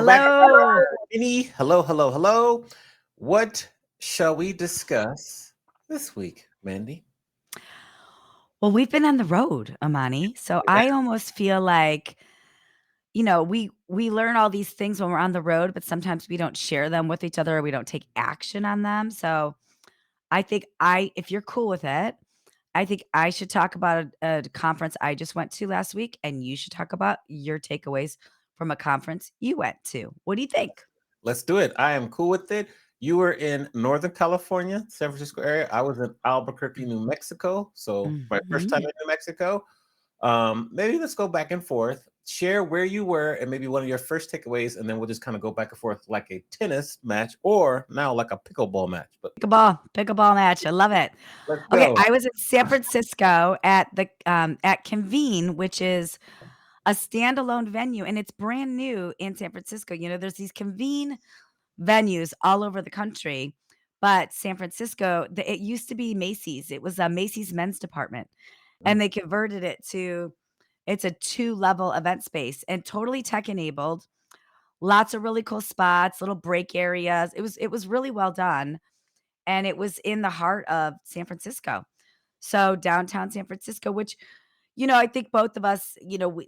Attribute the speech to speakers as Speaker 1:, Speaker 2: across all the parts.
Speaker 1: Back.
Speaker 2: Hello.
Speaker 1: Minnie. Hello, hello, hello. What shall we discuss this week, Mandy?
Speaker 2: Well, we've been on the road, Amani. So
Speaker 1: Yeah.
Speaker 2: I almost feel like, we learn all these things when we're on the road, but sometimes we don't share them with each other or we don't take action on them. So I think if you're cool with it, I think I should talk about a conference I just went to last week, and you should talk about your takeaways from a conference you went to. What do you think?
Speaker 1: Let's do it. I am cool with it. You were in Northern California, San Francisco area. I was in Albuquerque, New Mexico. So my first time
Speaker 2: Mhm.
Speaker 1: in New Mexico. Maybe let's go back and forth. Share where you were and maybe one of your first takeaways, and then we'll just kind of go back and forth like a tennis match or now like a pickleball match. But
Speaker 2: Pickleball match. I love it.
Speaker 1: let's
Speaker 2: Okay,
Speaker 1: go.
Speaker 2: I was in San Francisco at the at Convene, which is a standalone venue, and it's brand new in San Francisco. There's these Convene venues all over the country, but San Francisco, it used to be Macy's. It was a Macy's men's department, and they converted it to it's a two-level event space and totally tech enabled. Lots of really cool spots, little break areas. It was really well done, and it was in the heart of San Francisco. So downtown San Francisco, which, I think both of us,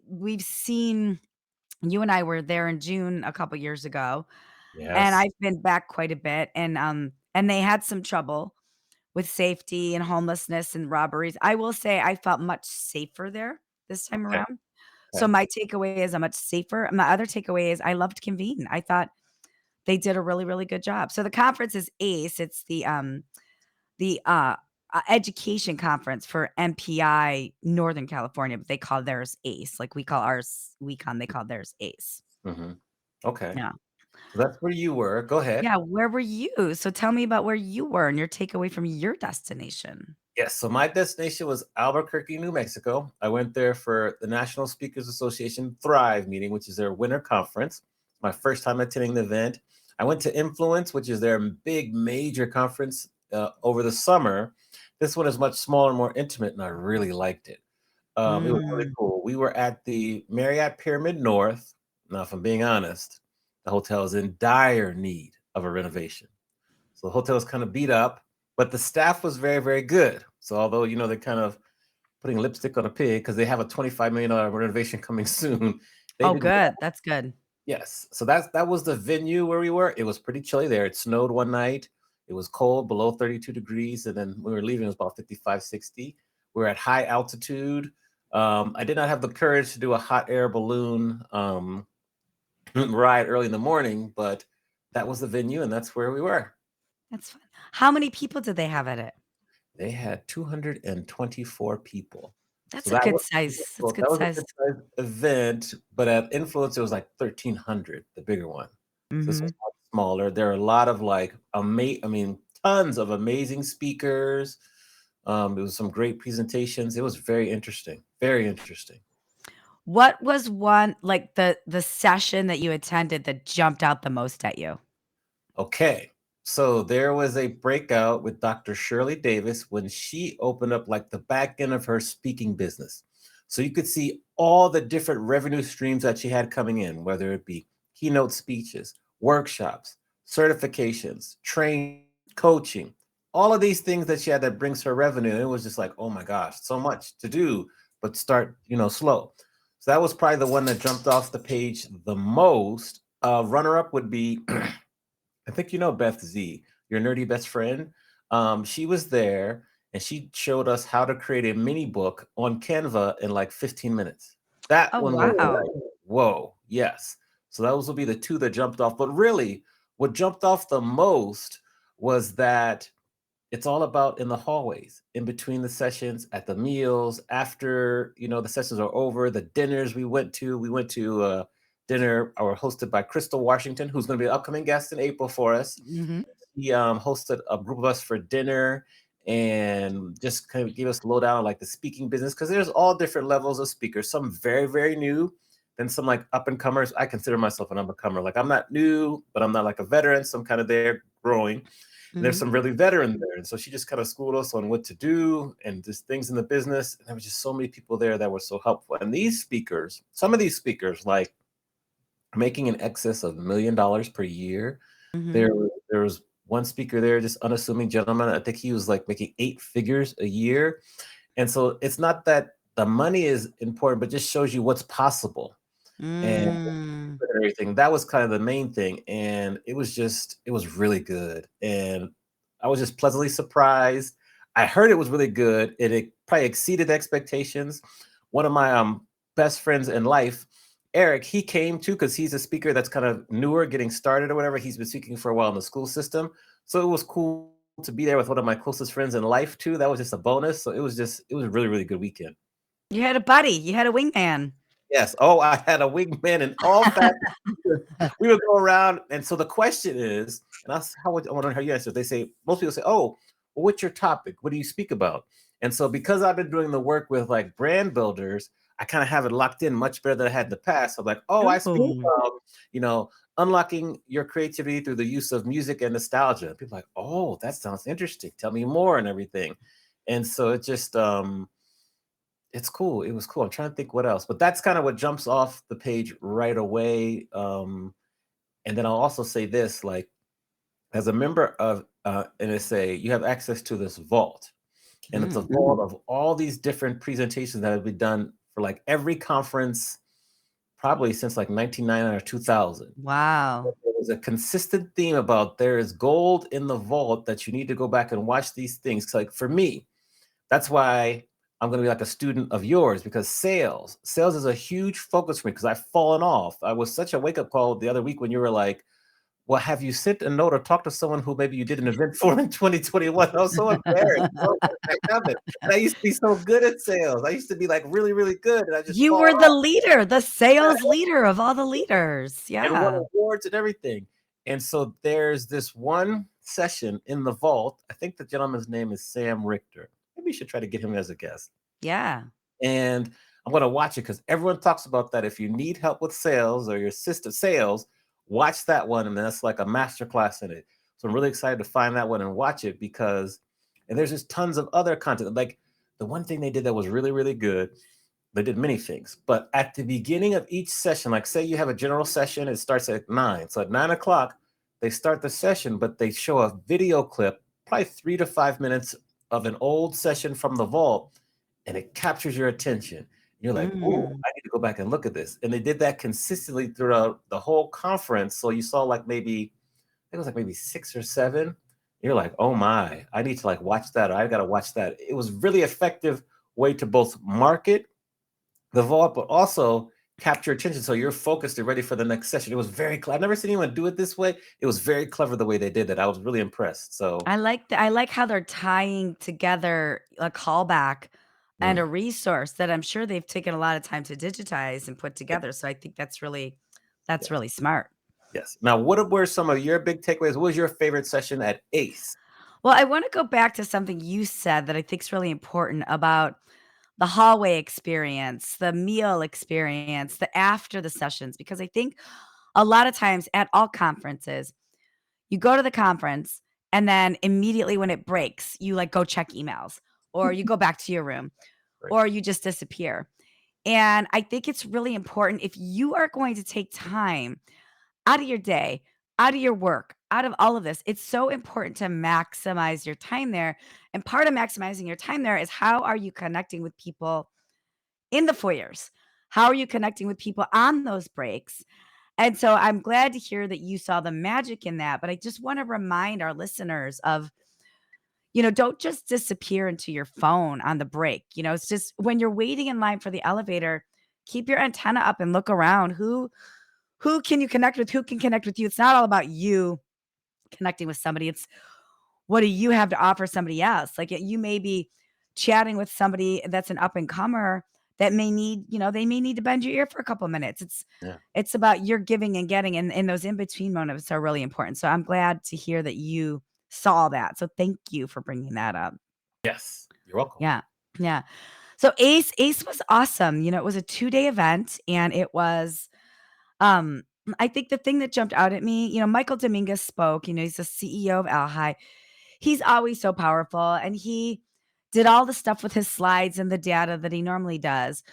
Speaker 2: we've seen. You and I were there in June a couple years ago, and
Speaker 1: Yes.
Speaker 2: I've been back quite a bit, and they had some trouble with safety and homelessness and robberies. I will say I felt much safer there this time
Speaker 1: Okay.
Speaker 2: around. So
Speaker 1: Okay.
Speaker 2: my takeaway is I'm much safer. My other takeaway is I loved Convene. I thought they did a really, really good job. So the conference is ACE. It's the education conference for MPI Northern California, but they call theirs ACE. Like we call ours WeCon, they call theirs ACE.
Speaker 1: hmm Okay.
Speaker 2: Yeah.
Speaker 1: So that's where you were. Go ahead.
Speaker 2: Yeah, where were you? So tell me about where you were and your takeaway from your destination.
Speaker 1: Yes. So my destination was Albuquerque, New Mexico. I went there for the National Speakers Association Thrive meeting, which is their winter conference. My first time attending the event. I went to Influence, which is their big major conference over the summer. This one is much smaller, more intimate, and I really liked it. It was really
Speaker 2: Mm.
Speaker 1: cool. We were at the Marriott Pyramid North. Now, if I'm being honest, the hotel is in dire need of a renovation. So the hotel was kind of beat up, but the staff was very, very good. So although they're kind of putting lipstick on a pig because they have a $25 million renovation coming soon, they
Speaker 2: Oh,
Speaker 1: did
Speaker 2: good.
Speaker 1: well.
Speaker 2: That's good.
Speaker 1: Yes. So that was the venue where we were. It was pretty chilly there. It snowed one night. It was cold, below 32 degrees, and then when we were leaving, it was about 55, 60. We were at high altitude. I did not have the courage to do a hot air balloon ride early in the morning, but that was the venue, and that's where we were.
Speaker 2: That's fun. How many people did they have at it?
Speaker 1: They had 224 people. So
Speaker 2: That's a
Speaker 1: that
Speaker 2: good
Speaker 1: was
Speaker 2: size. That's
Speaker 1: that
Speaker 2: good
Speaker 1: was a
Speaker 2: size.
Speaker 1: good sized event, but at Influence it was like 1,300, the bigger one. So this was
Speaker 2: Mhm.
Speaker 1: much smaller. There are a lot of like I mean, tons of amazing speakers. It was some great presentations. It was very interesting. Very interesting.
Speaker 2: What was one like the session that you attended that jumped out the most at you?
Speaker 1: Okay. So there was a breakout with Dr. Shirley Davis when she opened up like the back end of her speaking business. So you could see all the different revenue streams that she had coming in, whether it be keynote speeches, workshops, certifications, training, coaching, all of these things that she had that brings her revenue. And it was just like, oh my gosh, so much to do, but start, slow. So that was probably the one that jumped off the page the most. Runner up would be I think you know Beth Z, your nerdy best friend. She was there and she showed us how to create a mini book on Canva in like 15 minutes. That
Speaker 2: Oh,
Speaker 1: one was
Speaker 2: wow.
Speaker 1: like, whoa, yes. So those will be the two that jumped off. But really, what jumped off the most was that it's all about in the hallways, in between the sessions, at the meals, after the sessions are over, the dinners we went to. We went to dinner or hosted by Crystal Washington, who's going to be an upcoming guest in April for us.
Speaker 2: Mhm.
Speaker 1: He hosted a group of us for dinner and just kind of gave us a lowdown on like the speaking business because there's all different levels of speakers. Some very, very new, then some like up and comers. I consider myself an up and comer. Like I'm not new, but I'm not like a veteran. So I'm kind of there growing. And there's
Speaker 2: Mhm.
Speaker 1: some really veteran there. And so she just kind of schooled us on what to do and just things in the business. And there was just so many people there that were so helpful. And these speakers, some of these speakers, like making in excess of $1 million per year.
Speaker 2: Mhm.
Speaker 1: There was one speaker there, just unassuming gentleman. I think he was like making 8 figures a year. And so it's not that the money is important, but just shows you what's possible and
Speaker 2: Mm.
Speaker 1: everything. That was kind of the main thing. And it was really good. And I was just pleasantly surprised. I heard it was really good. It probably exceeded expectations. One of my best friends in life, Eric, he came too because he's a speaker that's kind of newer, getting started or whatever. He's been speaking for a while in the school system. So it was cool to be there with one of my closest friends in life too. That was just a bonus. So it was a really, really good weekend.
Speaker 2: You had a buddy, you had a wingman.
Speaker 1: Yes. Oh, I had a wingman in all facets. We would go around, and so the question is, and that's how I want to know how you answer. They say most people say, "Oh, well, what's your topic? What do you speak about?" And so because I've been doing the work with like brand builders, I kind of have it locked in much better than I had in the past. I'm like, "Oh, I speak
Speaker 2: Ooh.
Speaker 1: about you know unlocking your creativity through the use of music and nostalgia." And people are like, "Oh, that sounds interesting. Tell me more," and everything. And so it just it's cool. It was cool. I'm trying to think what else, but that's kind of what jumps off the page right away. And then I'll also say this, like, as a member of NSA, you have access to this vault, and it's a
Speaker 2: Mm.
Speaker 1: vault of all these different presentations that have been done for like every conference, probably since like 1999 or 2000.
Speaker 2: Wow.
Speaker 1: There was a consistent theme about there is gold in the vault that you need to go back and watch these things. Like for me, that's why I'm going to be like a student of yours because sales is a huge focus for me because I've fallen off. I was such a wake up call the other week when you were like, well, have you sent a note or talked to someone who maybe you did an event for in 2021? I was so embarrassed. Oh, I haven't. And I used to be so good at sales. I used to be like really, really good, and I just
Speaker 2: You
Speaker 1: fall
Speaker 2: were the
Speaker 1: off
Speaker 2: leader, the sales leader of all the leaders.
Speaker 1: and won
Speaker 2: Yeah.
Speaker 1: awards and everything. And so there's this one session in the vault. I think the gentleman's name is Sam Richter. Maybe you should try to get him as a guest.
Speaker 2: Yeah.
Speaker 1: And I'm going to watch it because everyone talks about that. If you need help with sales or your sister sales, watch that one. And that's like a master class in it. So I'm really excited to find that one and watch it because, and there's just tons of other content. Like the one thing they did that was really, really good, they did many things, but at the beginning of each session, like say you have a general session, it starts at 9. So at 9 o'clock, they start the session, but they show a video clip, probably 3 to 5 minutes of an old session from the vault, and it captures your attention. You're like, oh,
Speaker 2: Mm.
Speaker 1: I need to go back and look at this. And they did that consistently throughout the whole conference. So you saw like maybe, I think it was like maybe 6 or 7. You're like, oh my, I need to like watch that. Or I got to watch that. It was really effective way to both market the vault, but also capture attention so you're focused and ready for the next session. It was very clever. I've never seen anyone do it this way. It was very clever the way they did that. I was really impressed. So,
Speaker 2: I like how they're tying together a callback and
Speaker 1: mm,
Speaker 2: a resource that I'm sure they've taken a lot of time to digitize and put
Speaker 1: yeah,
Speaker 2: together. So I think
Speaker 1: yeah,
Speaker 2: that's really smart.
Speaker 1: yes. Now, what were some of your big takeaways? What was your favorite session at ACE?
Speaker 2: Well, I want to go back to something you said that I think is really important about the hallway experience, the meal experience, the after the sessions, because I think a lot of times at all conferences, you go to the conference and then immediately when it breaks, you like go check emails or you go back to your room
Speaker 1: Right.
Speaker 2: or you just disappear. And I think it's really important if you are going to take time out of your day, out of your work, out of all of this, it's so important to maximize your time there. And part of maximizing your time there is how are you connecting with people in the foyers? How are you connecting with people on those breaks? And so I'm glad to hear that you saw the magic in that. But I just want to remind our listeners of, don't just disappear into your phone on the break. It's just when you're waiting in line for the elevator, keep your antenna up and look around. Who can you connect with? Who can connect with you? It's not all about you connecting with somebody. It's what do you have to offer somebody else? Like you may be chatting with somebody that's an up and comer that may need, they may need to bend your ear for a couple of minutes.
Speaker 1: Yeah.
Speaker 2: It's about your giving and getting and those in between moments are really important. So I'm glad to hear that you saw that. So thank you for bringing that up.
Speaker 1: Yes. You're welcome.
Speaker 2: Yeah. Yeah. So Ace was awesome. It was a 2-day event and it was um, I think the thing that jumped out at me, Michael Dominguez spoke, he's the CEO of Alhi. He's always so powerful and he did all the stuff with his slides and the data that he normally does.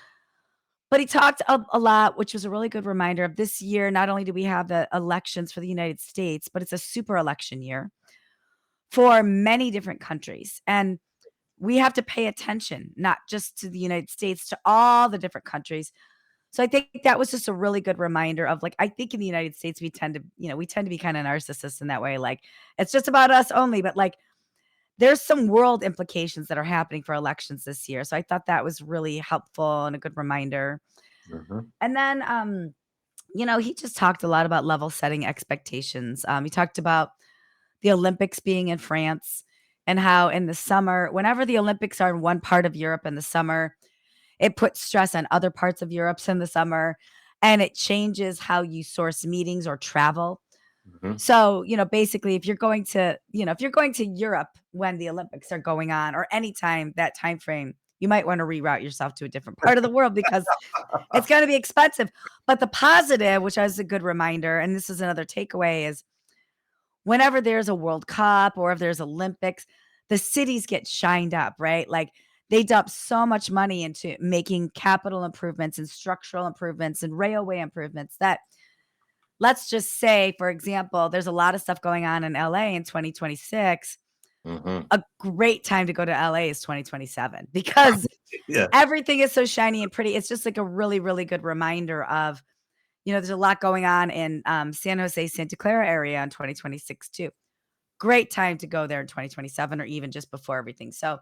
Speaker 2: But he talked a lot, which was a really good reminder of this year. Not only do we have the elections for the United States, but it's a super election year for many different countries. And we have to pay attention, not just to the United States, to all the different countries. So I think that was just a really good reminder of like, I think in the United States, we tend to be kind of narcissists in that way. Like, it's just about us only, but like, there's some world implications that are happening for elections this year. So I thought that was really helpful and a good reminder.
Speaker 1: Mhm.
Speaker 2: And then, he just talked a lot about level setting expectations. He talked about the Olympics being in France and how in the summer, whenever the Olympics are in one part of Europe in the summer, it puts stress on other parts of Europe in the summer and it changes how you source meetings or travel.
Speaker 1: Mhm.
Speaker 2: So, basically if you're going to Europe when the Olympics are going on or anytime that time frame, you might want to reroute yourself to a different part of the world because it's going to be expensive. But the positive, which is a good reminder, and this is another takeaway, is whenever there's a World Cup or if there's Olympics, the cities get shined up, right? Like they dump so much money into making capital improvements and structural improvements and railway improvements that let's just say, for example, there's a lot of stuff going on in LA in 2026.
Speaker 1: Mhm.
Speaker 2: A great time to go to LA is 2027 because
Speaker 1: Yeah.
Speaker 2: everything is so shiny and pretty. It's just like a really, really good reminder of, there's a lot going on in San Jose, Santa Clara area in 2026 too. Great time to go there in 2027 or even just before everything. So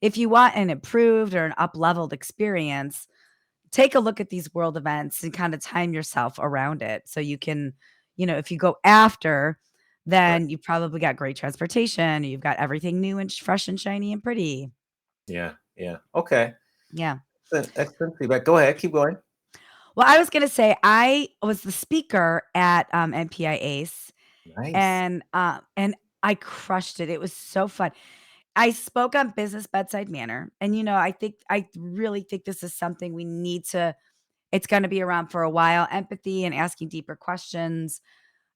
Speaker 2: if you want an improved or an up leveled experience, take a look at these world events and kind of time yourself around it. So you can, if you go after,
Speaker 1: Right.
Speaker 2: then you probably got great transportation. You've got everything new and fresh and shiny and pretty.
Speaker 1: Yeah. Yeah. Okay.
Speaker 2: Yeah.
Speaker 1: Excellent feedback. Go ahead. Keep going.
Speaker 2: Well, I was going to say I was the speaker at NPI ACE
Speaker 1: Nice.
Speaker 2: and I crushed it. It was so fun. I spoke on business bedside manner. And, I really think this is something we need to, it's going to be around for a while. Empathy and asking deeper questions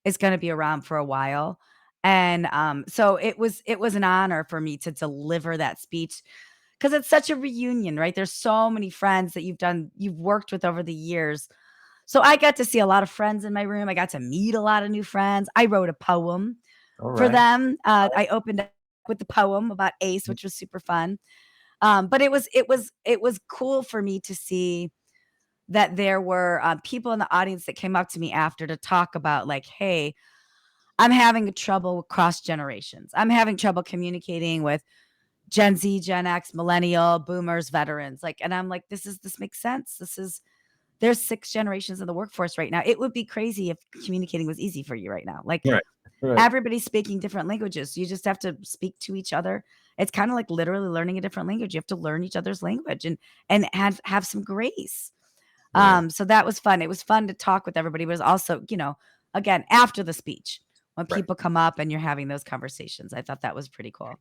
Speaker 2: is going to be around for a while. And so it was an honor for me to deliver that speech because it's such a reunion, right? There's so many friends that you've worked with over the years. So I got to see a lot of friends in my room. I got to meet a lot of new friends. I wrote a poem
Speaker 1: All
Speaker 2: for
Speaker 1: right.
Speaker 2: them. I opened up with the poem about Ace, which was super fun. But it was cool for me to see that there were people in the audience that came up to me after to talk about like, hey, I'm having trouble with cross generations. I'm having trouble communicating with Gen Z, Gen X, millennial, boomers, veterans. Like, and I'm like, this makes sense. There's 6 generations in the workforce right now. It would be crazy if communicating was easy for you right now. Like
Speaker 1: Right. Right.
Speaker 2: everybody's speaking different languages. You just have to speak to each other. It's kind of like literally learning a different language. You have to learn each other's language and have some grace.
Speaker 1: Yeah.
Speaker 2: So that was fun. It was fun to talk with everybody, but it was also, again, after the speech, when
Speaker 1: Right.
Speaker 2: people come up and you're having those conversations. I thought that was pretty cool.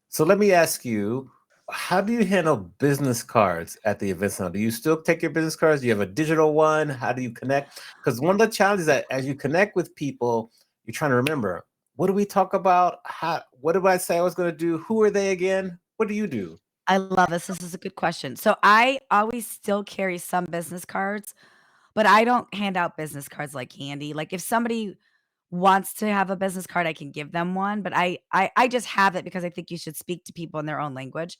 Speaker 1: So let me ask you, how do you handle business cards at the events now? Do you still take your business cards? Do you have a digital one? How do you connect? Because one of the challenges that as you connect with people, you're trying to remember, what do we talk about? What did I say I was going to do? Who are they again? What do you do?
Speaker 2: I love this. This is a good question. So I always still carry some business cards, but I don't hand out business cards like candy. Like if somebody wants to have a business card, I can give them one, but I just have it because I think you should speak to people in their own language.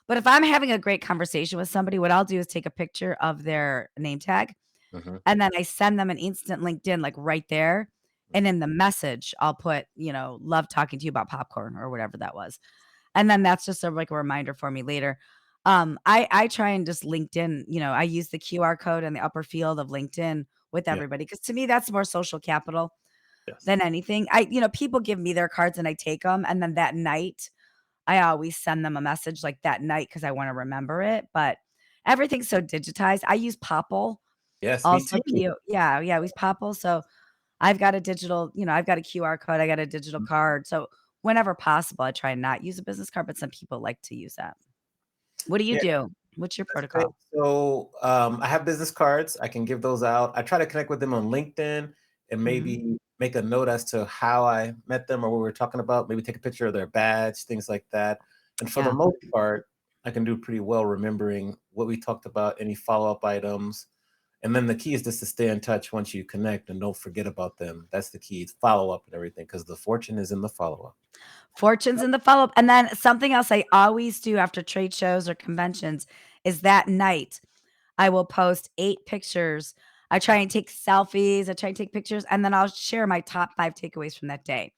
Speaker 2: But if I'm having a great conversation with somebody, what I'll do is take a picture of their name tag
Speaker 1: Mhm.
Speaker 2: and then I send them an instant LinkedIn like right there. And in the message, I'll put, love talking to you about popcorn or whatever that was. And then that's just like a reminder for me later. I try and just LinkedIn, I use the QR code in the upper field of LinkedIn with
Speaker 1: Yeah.
Speaker 2: everybody because to me that's more social capital
Speaker 1: Yes.
Speaker 2: than anything. People give me their cards and I take them, and then that night I always send them a message like that night because I want to remember it. But everything's so digitized. I use Popple
Speaker 1: Yes, me
Speaker 2: also.
Speaker 1: too.
Speaker 2: Yeah, we use Popple. So I've got a QR code, I got a digital card. So whenever possible, I try and not use a business card, but some people like to use that. What do you
Speaker 1: Yeah,
Speaker 2: do? What's your
Speaker 1: that's great.
Speaker 2: protocol?
Speaker 1: So I have business cards. I can give those out. I try to connect with them on LinkedIn and
Speaker 2: Mhm.
Speaker 1: maybe make a note as to how I met them or what we were talking about. Maybe take a picture of their badge, things like that. And for the
Speaker 2: Yeah.
Speaker 1: most part, I can do pretty well remembering what we talked about, any follow-up items. And then the key is just to stay in touch once you connect and don't forget about them. That's the key. It's follow up and everything because the fortune is in the follow up.
Speaker 2: Fortunes in the follow-up. And then something else I always do after trade shows or conventions is that night I will post 8 pictures. I try and take selfies, I try and take pictures, and then I'll share my top 5 takeaways from that day.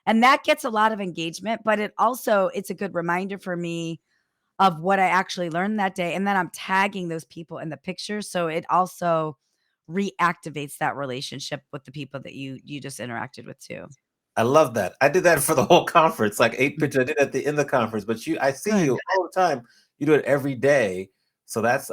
Speaker 2: And that gets a lot of engagement, but it's a good reminder for me of what I actually learned that day, and then I'm tagging those people in the pictures, so it also reactivates that relationship with the people that you just interacted with too.
Speaker 1: I love that. I did that for the whole conference, like 8 pictures. I did at the end of the conference, but I see
Speaker 2: Good.
Speaker 1: you all the time. You do it every day. So that's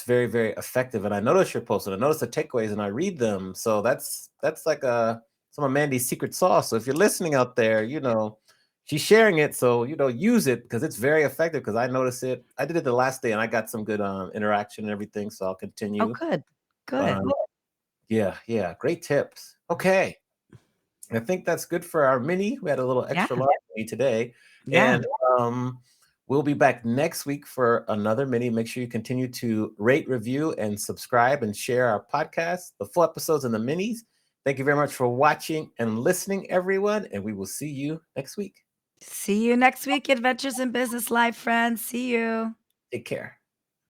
Speaker 1: very, very effective. And I notice your posts and I notice the takeaways and I read them. So that's like some of Mandy's secret sauce. So if you're listening out there, she's sharing it. So, use it because it's very effective because I notice it. I did it the last day and I got some good interaction and everything. So I'll
Speaker 2: Oh,
Speaker 1: continue.
Speaker 2: good.
Speaker 1: Um,
Speaker 2: Good.
Speaker 1: yeah, yeah. Great tips. Okay. I think that's good for our mini. We had a little
Speaker 2: Yeah.
Speaker 1: extra large mini today.
Speaker 2: Yeah.
Speaker 1: And we'll be back next week for another mini. Make sure you continue to rate, review, and subscribe and share our podcast, the full episodes and the minis. Thank you very much for watching and listening, everyone. And we will see you next week.
Speaker 2: See you next week, Adventures in Business Life, friends. See you.
Speaker 1: Take care.